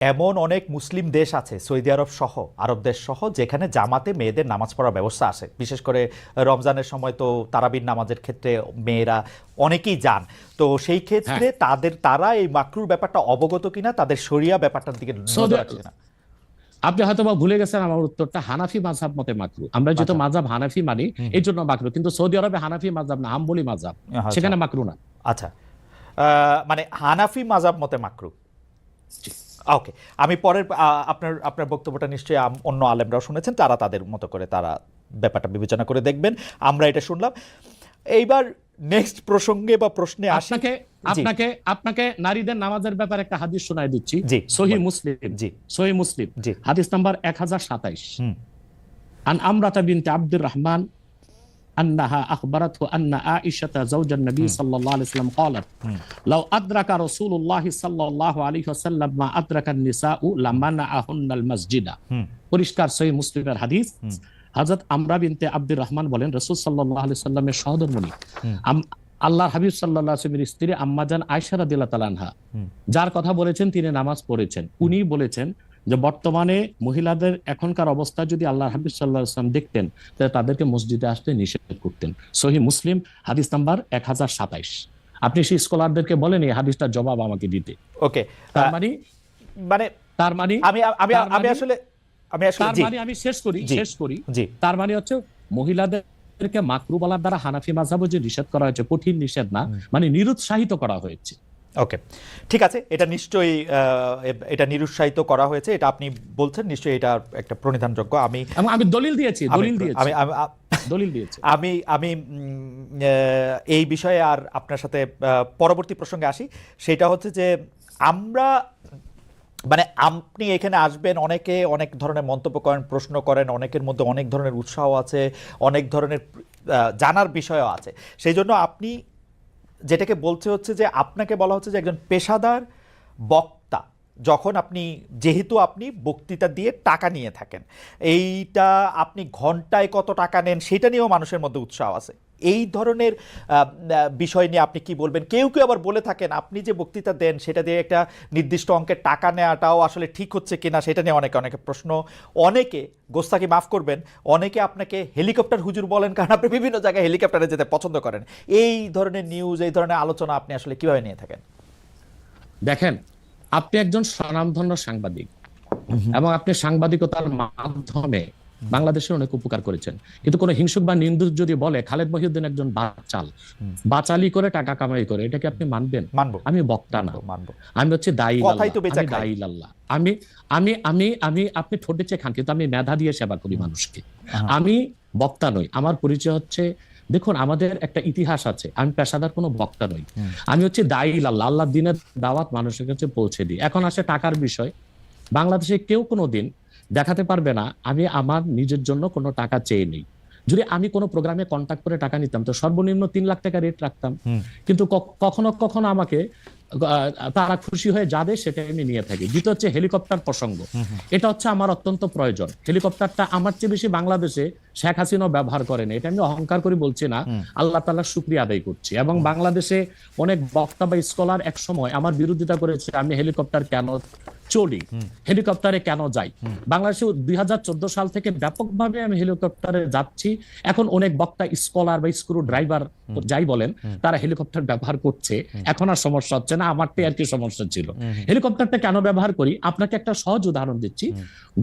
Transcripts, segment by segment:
এমন অনেক মুসলিম দেশ আছে সৌদি আরব সহ, আরব দেশ সহ, যেখানে জামাতে মেয়েদের নামাজ পড়ার ব্যবস্থা আছে। বিশেষ করে রমজানের সময় তো তারাবির নামাজের ক্ষেত্রে মেয়েরা অনেকেই যান। তো সেই ক্ষেত্রে তারা এই মাকরুর ব্যাপারটা অবগত কিনা, তাদের শরিয়া ব্যাপারটার দিকে নজর রাখছে কিনা। আপনি হয়তো বা ভুলে গেছেন আমার উত্তরটা। হানাফি মাযহাব মতে মাকরু। আমরা যেহেতু মাযহাব হানাফি মানি, এই জন্য মাকরু। কিন্তু সৌদি আরবে হানাফি মাযহাব না, হাম্বলি মাযহাব, সেখানে মাকরু না। আচ্ছা, মানে হানাফি মাযহাব মতে মাকরু। ওকে, আমি পরের আপনার আপনার বক্তব্যটা নিশ্চয়ই অন্য আলেমরাও শুনেছেন, তারা তাদের মতো করে তারা ব্যাপারটা বিবেচনা করে দেখবেন। আমরা এটা শুনলাম। এইবার নেক্সট প্রসঙ্গে বা প্রশ্নে আপনাকে আপনাকে আপনাকে নারীদের নামাজের ব্যাপারে একটা হাদিস শোনায় দিচ্ছি। সহিহ মুসলিম, সহিহ মুসলিম হাদিস নাম্বার 1027। আন আমরাতা বিনতে আব্দুর রহমান أنها أخبرته أن عائشة زوج النبي صلى الله عليه وسلم قالت لو أدرك رسول الله صلى الله عليه وسلم ما أدرك النساء لمنعهن المسجد। পরিষ্কার সহিহ মুসলিমের হাদিস। হযরত আমরা বিনতে আব্দুর রহমান বলেন, রাসূল সাল্লাল্লাহু আলাইহি সাল্লামের সহধর্মিণী আল্লাহর হাবিব সাল্লাল্লাহু আলাইহি ওয়াসাল্লামের স্ত্রী আম্মাজান আয়েশা রাদিয়াল্লাহু তাআলা আনহা, যার কথা বলেছেন তিনি নামাজ পড়েছেন, উনি বলেছেন যে বর্তমানে মহিলাদের এখনকার অবস্থা যদি আল্লাহর হাবিব সাল্লাল্লাহু আলাইহি ওয়াসাল্লাম দেখতেন তাহলে তাদেরকে মসজিদে আসতে নিষেধ করতেন। সহিহ মুসলিম হাদিস নাম্বার 1027। আপনি সেই স্কলারদেরকে বলেন এই হাদিসটার জবাব আমাকে দিতে। ওকে, তার মানে আমি শেষ করি। তার মানে হচ্ছে মহিলাদেরকে মাকরু বলার দ্বারা হানাফি মাযহাবে যে নিষেধ করা হয়েছে, কঠিন নিষেধ না, মানে নিরুৎসাহিত করা হয়েছে। ওকে, ঠিক আছে, এটা নিশ্চয়ই এটা নিরুৎসাহিত করা হয়েছে, এটা আপনি বলছেন, নিশ্চয়ই এটা একটা প্রণিধানযোগ্য। আমি দলিল দিয়েছি। আমি এই বিষয়ে আর আপনার সাথে পরবর্তী প্রসঙ্গে আসি। সেটা হচ্ছে যে আমরা মানে আপনি এখানে আসবেন, অনেকে অনেক ধরনের মন্তব্য করেন, প্রশ্ন করেন, অনেকের মধ্যে অনেক ধরনের উৎসাহ আছে, অনেক ধরনের জানার বিষয়ও আছে। সেই জন্য আপনি যেটাকে বলছে হচ্ছে যে আপনাকে বলা হচ্ছে যে একজন পেশাদার বক্তা, যখন যেহেতু আপনি বক্তৃতা দিয়ে টাকা নিয়ে থাকেন, এইটা আপনি ঘন্টায় কত টাকা নেন সেটা নিয়েও মানুষের মধ্যে উৎসাহ আছে। এই ধরনের বিষয় নিয়ে আপনি কি বলবেন? কেউ কেউ আবার বলে থাকেন আপনি যে বক্তৃতা দেন সেটা দিয়ে একটা নির্দিষ্ট অঙ্কের টাকা নেওয়াটাও আসলে ঠিক হচ্ছে কিনা, সেটা নিয়ে অনেকে প্রশ্ন। অনেকে, গোস্তাকি মাফ করবেন, অনেকে আপনাকে হেলিকপ্টার হুজুর বলেন, কারণ আপনি বিভিন্ন জায়গায় হেলিকপ্টারে যেতে পছন্দ করেন। এই ধরনের নিউজ, এই ধরনের আলোচনা আপনি আসলে কিভাবে নিয়ে থাকেন? দেখেন, আপনি একজন স্বনামধন্য সাংবাদিক এবং আপনি সাংবাদিকতার মাধ্যমে বাংলাদেশের অনেক উপকার করেছেন। কিন্তু কোন হিংসুক বা নিন্দুক যদি বলে খালেদ মহিউদ্দিন একজন বাচালি করে টাকা কামাই করে, এটাকে আপনি মানবেন? মানবো। আমি বক্তা না, আমি হচ্ছে দায়ী আল্লাহ। আমি আপনি ঠোঁটে চেয়ে খান, কিন্তু আমি মেধা দিয়ে সেবা করি মানুষকে। আমি বক্তা নই। আমার পরিচয় হচ্ছে, দেখুন আমাদের একটা ইতিহাস আছে, আমি পেশাদার কোনো বক্তা নই। আমি হচ্ছে দায়ী আল্লাহ, আল্লাহর দিনের দাওয়াত মানুষের কাছে পৌঁছে দিই। এখন আসে টাকার বিষয়। বাংলাদেশে কেউ কোনোদিন দেখাতে পারবে না আমি আমার নিজের জন্য কোনো টাকা চেয়ে নেই। যদি আমি কোনো প্রোগ্রামে কন্ট্যাক্ট করে টাকা নিতাম তো সর্বনিম্ন 3 লাখ টাকা রেট রাখতাম। কিন্তু কখনো কখনো আমাকে তারা খুশি হয়ে যাবে সেটা আমি নিয়ে থাকি। দ্বিতীয় হচ্ছে হেলিকপ্টার প্রসঙ্গ। এটা হচ্ছে আমার অত্যন্ত প্রয়োজন। হেলিকপ্টারটা আমার চেয়ে বেশি বাংলাদেশে শেখ হাসিনাও ব্যবহার করেন, এটা আমি অহংকার করে বলছি না, আল্লাহ তাআলার শুকরিয়া আদায় করছি। এবং বাংলাদেশে অনেক বক্তা বা স্কলার এক সময় আমার বিরোধিতা করেছে, আমি হেলিকপ্টার কেন চলি, হেলিকপ্টারে কেন যাই। বাংলাদেশে 2014 সাল থেকে ব্যাপকভাবে আমি হেলিকপ্টারে যাচ্ছি। এখন অনেক বক্তা, স্কলার বা স্ক্রু ড্রাইভার যাই বলেন, তারা হেলিকপ্টার ব্যবহার করছে। এখন আর সমস্যা হচ্ছে না, আমারটাই আর কি সমস্যা ছিল। হেলিকপ্টারটা কেন ব্যবহার করি, আপনাকে একটা সহজ উদাহরণ দিচ্ছি।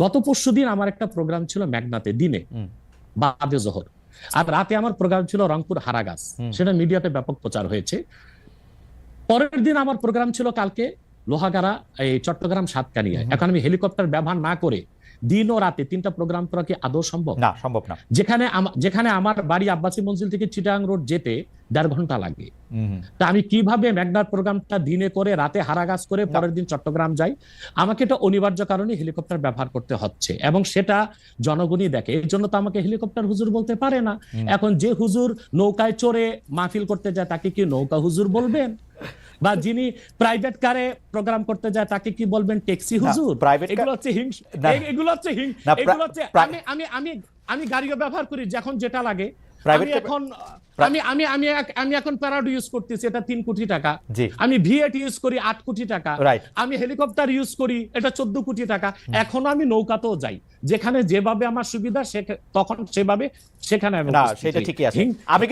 গত পরশুদিন আমার একটা প্রোগ্রাম ছিল মেঘনাতে, দিনে বাদে জোহর, আর রাতে আমার প্রোগ্রাম ছিল রংপুর হারাগাছ, সেটা মিডিয়াতে ব্যাপক প্রচার হয়েছে। পরের দিন আমার প্রোগ্রাম ছিল কালকে লোহাগাড়া, এই চট্টগ্রাম সাতকানিয়ায়। এখন আমি হেলিকপ্টার ব্যবহার না করে দিন ও রাতে 3টা প্রোগ্রাম করা কি আদৌ সম্ভব? না, সম্ভব না। যেখানে আমার বাড়ি আব্বাসী মঞ্জিল থেকে চিটাগাং রোড যেতে 1.5 ঘন্টা লাগে। তা আমি কিভাবে মেঘনার প্রোগ্রামটা দিনে করে রাতে হারাগাছ করে পরের দিন চট্টগ্রাম যাই? আমাকে এটা অনিবার্য কারণে হেলিকপ্টার ব্যবহার করতে হচ্ছে, এবং সেটা জনগণই দেখে। এর জন্য তো আমাকে হেলিকপ্টার হুজুর বলতে পারে না। এখন যে হুজুর নৌকায় চড়ে মাহফিল করতে যায় তাকে কি নৌকা হুজুর বলবেন? বা যিনি প্রাইভেট কারে প্রোগ্রাম করতে যায় তাকে কি বলবেন ট্যাক্সি হুজুর? এগুলো হচ্ছে আমি গাড়িও ব্যবহার করি যখন যেটা লাগে। আমি এখন আমি আমি আমি আমি এখন প্যারাড ইউজ করতেছি, এটা 3 কোটি টাকা। জি। আমি ভিএট ইউজ করি 8 কোটি টাকা। রাইট। আমি হেলিকপ্টার ইউজ করি, এটা 14 কোটি টাকা। এখনো আমি নৌকাতেও যাই, যেখানে যেভাবে আমার সুবিধা তখন সেভাবে সেখানে আমি না, উপস্থিত সেটা হই। ঠিকই আছে। আমি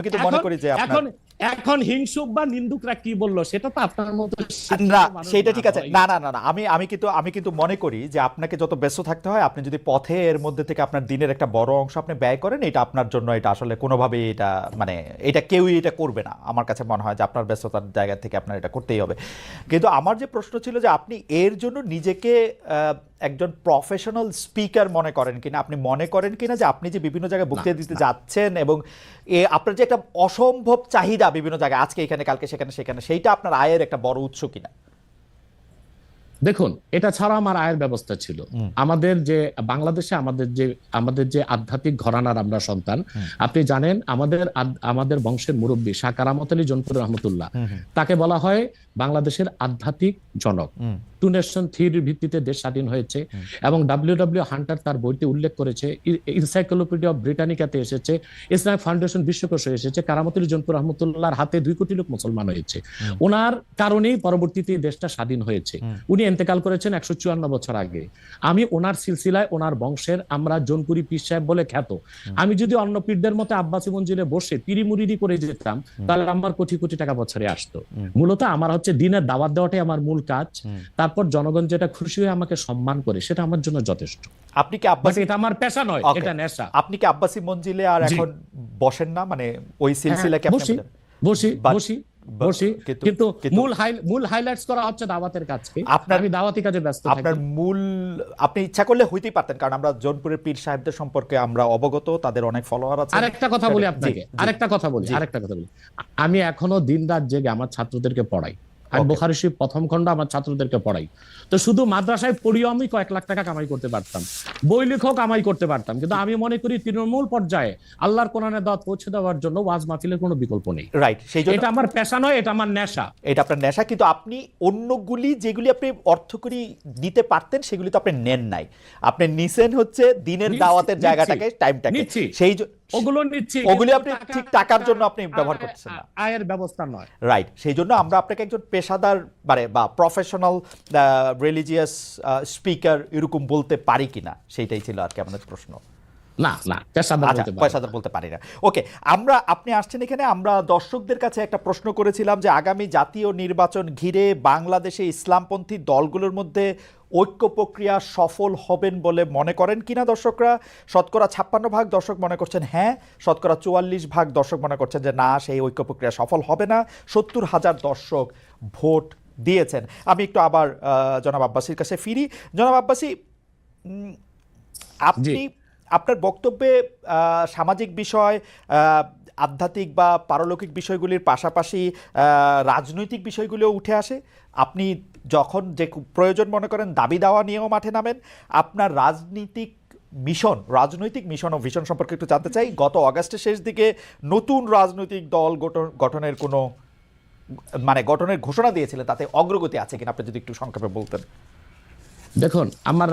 কিন্তু মনে করি যে এখন এখন হিংসুক বা নিন্দুকরা কি বললো সেটা তো আপনার মতো না, সেটা ঠিক আছে। না না না না, আমি কিন্তু মনে করি যে আপনাকে যত ব্যস্ত থাকতে হয়, আপনি যদি পথে এর মধ্যে থেকে আপনার দিনের একটা বড় অংশ আপনি ব্যয় করেন, এটা আপনার জন্য এটা আসলে কোনোভাবেই এটা মানে এটা কেউই এটা করবে না। আমার কাছে মনে হয় যে আপনার ব্যস্ততার জায়গা থেকে আপনার এটা করতেই হবে। কিন্তু আমার যে প্রশ্ন ছিল যে আপনি এর জন্য নিজেকে একজন প্রফেশনাল স্পিকার মনে করেন কিনা, আপনি মনে করেন কিনা যে আপনি যে বিভিন্ন জায়গায় বক্তৃতা দিতে যাচ্ছেন এবং আপনার যে একটা অসম্ভব চাহিদা বিভিন্ন জায়গায়, আজকে এখানে কালকে সেখানে সেখানে, সেইটা আপনার আয়ের একটা বড় উৎস কিনা? দেখুন, এটা ছাড়া আমার আয়ের ব্যবস্থা ছিল। আমাদের যে বাংলাদেশে আমাদের যে আধ্যাত্মিক ঘরানার আমরা সন্তান, আপনি জানেন আমাদের বংশের মুরব্বী শাহ কারামত আলী জৌনপুর রহমতুল্লাহ, তাকে বলা হয় বাংলাদেশের আধ্যাত্মিক জনক। 2 নেশন থিওরির ভিত্তিতে দেশ স্বাধীন হয়েছে এবং ডব্লিউ হান্টার তার বইতে উল্লেখ করেছে, এনসাইক্লোপিডিয়া অফ ব্রিটানিকাতে এসেছে, ইসলামিক ফাউন্ডেশন বিশ্বকোষে এসেছে, কারামত আলী জৌনপুর রহমতুল্লাহর হাতে 2 কোটি লোক মুসলমান হয়েছে। ওনার কারণেই পরবর্তীতে দেশটা স্বাধীন হয়েছে। উনি ইন্তেকাল করেছেন 154 বছর আগে। আমি ওনার সিলসিলায়, ওনার বংশের আমরা জৌনপুরি পীর সাহেব বলে খ্যাত। আমি যদি অন্য পীরদের মতো আব্বাসী মঞ্জিলে বসে পিরি মুরিদি করে যেতাম, তাহলে আমার কোটি কোটি টাকা বছরে আসতো। মূলত আমার হচ্ছে দিনের দাওয়াত দেওয়াটাই আমার মূল কাজ। তারপর জনগণ যেটা খুশি হয়ে আমাকে সম্মান করে, সেটা আমার জন্য যথেষ্ট। আপনি কি আব্বাসী, এটা আমার পেশা নয়, এটা নেশা। আপনি কি আব্বাসী মঞ্জিলে আর এখন বসেন না, মানে ওই সিলসিলাকে আপনি? বসি, কিন্তু মূল হাইলাইটস করা হচ্ছে দাওয়াতের কাজকে। আমি দাওয়াতি কাজে ব্যস্ত থাকি। আপনার মূল, আপনি ইচ্ছা করলে হইতেই পারতেন, কারণ আমরা জৌনপুরের পীর সাহেবদের সম্পর্কে আমরা অবগত, তাদের অনেক ফলোয়ার আছে। আরেকটা কথা বলি আপনাকে, আরেকটা কথা বলি। আমি এখনো দিনরাত জেগে আমার ছাত্রদেরকে পড়াই। আমি বুখারী শরীফ প্রথম খণ্ড আমার ছাত্রদেরকে পড়াই। তো শুধু মাদ্রাসায় পড়িও আমি কয়েক লাখ টাকা কামাই করতে পারতাম, বই লেখক কামাই করতে পারতাম, কিন্তু আমি মনে করি তৃণমূল পর্যায়ে আল্লাহর কোরআনের দাওয়াত পৌঁছে দেওয়ার জন্য ওয়াজ মাহফিলের কোনো বিকল্প নেই। রাইট, সেই জন্য এটা আমার পেশা নয়, এটা আমার নেশা। এটা আপনার নেশা, কিন্তু আপনি অন্যগুলি যেগুলি আপনি অর্থকরী দিতে পারতেন সেগুলি তো আপনি নেন নাই। আপনি নিছেন হচ্ছে দিনের দাওয়াতের জায়গাটাকে, টাইমটাকে, সেই ওগুলো নিচ্ছি, ওগুলি আপনি ঠিক টাকার জন্য আপনি ব্যবহার করতেছেন না, আয়ের ব্যবস্থা নয়। রাইট, সেই জন্য আমরা আপনাকে একজন পেশাদার বা প্রফেশনাল রিলিজিয়াস স্পিকার এরকম বলতে পারি কিনা, সেইটাই ছিল আর কি আমাদের প্রশ্ন। না, পেশাদার বলতে পারি না। ওকে, আপনি আসছেন এখানে, আমরা দর্শকদের কাছে একটা প্রশ্ন করেছিলাম যে আগামী জাতীয় নির্বাচন ঘিরে বাংলাদেশে ইসলামপন্থী দলগুলোর মধ্যে ঐক্য প্রক্রিয়া সফল হবেন বলে মনে করেন কিনা দর্শকরা। শতকরা 56% দর্শক মনে করছেন হ্যাঁ, শতকরা 44% দর্শক মনে করছেন যে না, সেই ঐক্য প্রক্রিয়া সফল হবে না। 70,000 দর্শক ভোট দিয়েছেন। আমি একটু আবার জনাব আব্বাসীর কাছে ফিরি। জনাব আব্বাসী, আপনি আপনার বক্তব্যে সামাজিক বিষয়, আধ্যাত্মিক বা পারলৌকিক বিষয়গুলির পাশাপাশি রাজনৈতিক বিষয়গুলিও উঠে আসে। আপনি যখন যে প্রয়োজন মনে করেন দাবি দাওয়া নিয়েও মাঠে নামেন। আপনার রাজনৈতিক মিশন ও ভিশন সম্পর্কে একটু জানতে চাই। গত অগাস্টের শেষ দিকে নতুন রাজনৈতিক দল গঠনের কোনো গঠনের ঘোষণা দিয়েছিলেন, তাতে অগ্রগতি আছে কিনা আপনি যদি একটু সংক্ষেপে বলতেন। দেখুন, আমার